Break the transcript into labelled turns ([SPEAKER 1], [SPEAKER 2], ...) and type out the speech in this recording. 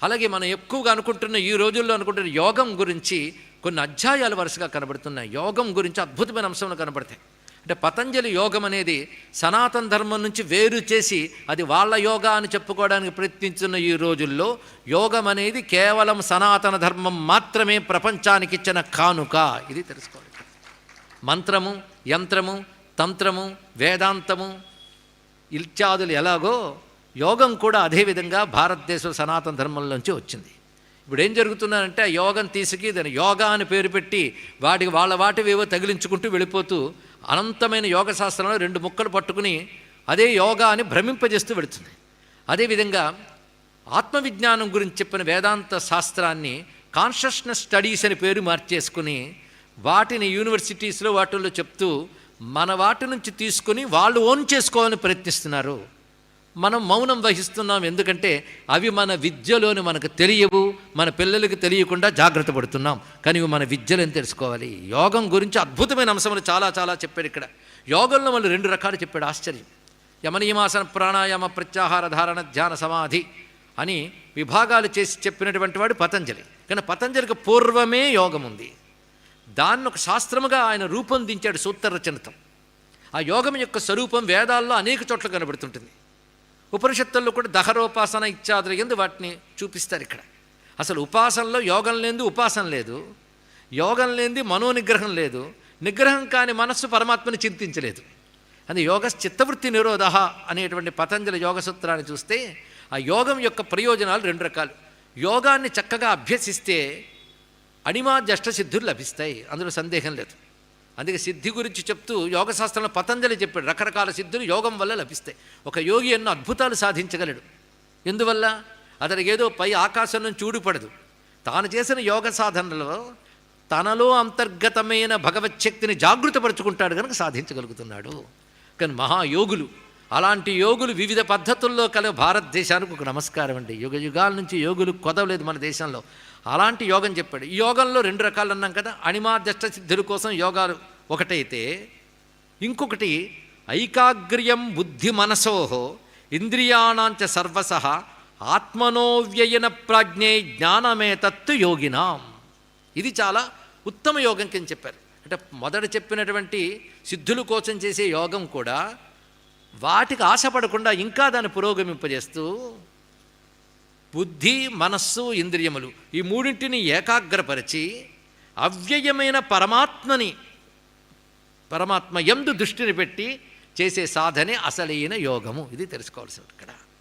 [SPEAKER 1] అలాగే మనం ఎక్కువగా అనుకుంటున్న ఈ రోజుల్లో అనుకుంటున్న యోగం గురించి కొన్ని అధ్యాయాలు వరుసగా కనబడుతున్నాయి. యోగం గురించి అద్భుతమైన అంశంలో కనబడతాయి. అంటే పతంజలి యోగం అనేది సనాతన ధర్మం నుంచి వేరు చేసి అది వాళ్ళ యోగా అని చెప్పుకోవడానికి ప్రయత్నించున్న ఈ రోజుల్లో యోగం అనేది కేవలం సనాతన ధర్మం మాత్రమే ప్రపంచానికి ఇచ్చిన కానుక. ఇది తెలుసుకోవాలి. మంత్రము, యంత్రము, తంత్రము, వేదాంతము ఇత్యాదులు ఎలాగో యోగం కూడా అదేవిధంగా భారతదేశం సనాతన ధర్మంలోంచి వచ్చింది. ఇప్పుడు ఏం జరుగుతున్నారంటే ఆ యోగం తీసుకు దాని యోగా అని పేరు పెట్టి వాటివేవో తగిలించుకుంటూ వెళ్ళిపోతూ అనంతమైన యోగ శాస్త్రంలో 2 ముక్కలు పట్టుకుని అదే యోగా అని భ్రమింపజేస్తూ వెళుతుంది. అదేవిధంగా ఆత్మవిజ్ఞానం గురించి చెప్పిన వేదాంత శాస్త్రాన్ని కాన్షియస్నెస్ స్టడీస్ అని పేరు మార్చేసుకుని వాటిని యూనివర్సిటీస్లో వాటిల్లో చెప్తూ మన వాటి నుంచి తీసుకుని వాళ్ళు ఓన్ చేసుకోవాలని ప్రయత్నిస్తున్నారు. మనం మౌనం వహిస్తున్నాం. ఎందుకంటే అవి మన విద్యలోని మనకు తెలియవు, మన పిల్లలకి తెలియకుండా జాగ్రత్త పడుతున్నాం. కానీ ఇవి మన విద్యలని తెలుసుకోవాలి. యోగం గురించి అద్భుతమైన అంశములు చాలా చాలా చెప్పాడు ఇక్కడ. యోగంలో మళ్ళీ 2 రకాలు చెప్పాడు. ఆశ్చర్యం. యమనియమాసన, ప్రాణాయామ, ప్రత్యాహార, ధారణ, ధ్యాన, సమాధి అని విభాగాలు చేసి చెప్పినటువంటి వాడు పతంజలి. కానీ పతంజలికి పూర్వమే యోగం ఉంది. దాన్ని ఒక శాస్త్రముగా ఆయన రూపొందించాడు సూత్ర రచనతో. ఆ యోగం యొక్క స్వరూపం వేదాల్లో అనేక చోట్ల కనబడుతుంటుంది. ఉపనిషత్తుల్లో కూడా దహరోపాసన ఇత్యాదులు ఎందు వాటిని చూపిస్తారు. ఇక్కడ అసలు ఉపాసనలో యోగం లేనిది ఉపాసన లేదు, యోగం లేనిది మనోనిగ్రహం లేదు, నిగ్రహం కాని మనస్సు పరమాత్మని చింతించలేదు. అది యోగ చిత్తవృత్తి నిరోధ అనేటువంటి పతంజలి యోగ సూత్రాన్ని చూస్తే ఆ యోగం యొక్క ప్రయోజనాలు 2 రకాలు. యోగాన్ని చక్కగా అభ్యసిస్తే అణిమాద్యష్ట సిద్ధులు లభిస్తాయి, అందులో సందేహం లేదు. అందుకే సిద్ధి గురించి చెప్తూ యోగశాస్త్రంలో పతంజలి చెప్పాడు రకరకాల సిద్ధులు యోగం వల్ల లభిస్తాయి. ఒక యోగి ఎన్నో అద్భుతాలు సాధించగలడు. ఎందువల్ల? అతనికి ఏదో పై ఆకాశం నుంచి చూడుపడదు. తాను చేసిన యోగ సాధనలో తనలో అంతర్గతమైన భగవచ్ఛక్తిని జాగృతపరుచుకుంటాడు కనుక సాధించగలుగుతున్నాడు. కానీ మహాయోగులు, అలాంటి యోగులు వివిధ పద్ధతుల్లో భారతదేశానికి ఒక నమస్కారం అండి. యుగ యుగాల నుంచి యోగులు కొదవలేదు మన దేశంలో. అలాంటి యోగం చెప్పాడు. ఈ యోగంలో 2 రకాలు అన్నాం కదా. అణిమాద్యష్ట సిద్ధుల కోసం యోగాలు ఒకటైతే, ఇంకొకటి ఐకాగ్ర్యం బుద్ధి మనసోహో ఇంద్రియాణాంచ సర్వసః ఆత్మనోవ్యయన ప్రాజ్ఞే జ్ఞానమేతత్తు యోగినాం. ఇది చాలా ఉత్తమ యోగం కింద చెప్పారు. అంటే మొదట చెప్పినటువంటి సిద్ధుల కోసం చేసే యోగం కూడా వాటికి ఆశపడకుండా ఇంకా దాన్ని పురోగమింపజేస్తూ బుద్ధి, మనస్సు, ఇంద్రియములు ఈ 3టిని ఏకాగ్రపరిచి అవ్యయమైన పరమాత్మ యందు దృష్టిని పెట్టి చేసే సాధనే అసలైన యోగము. ఇది తెలుసుకోవాల్సింది ఇక్కడ.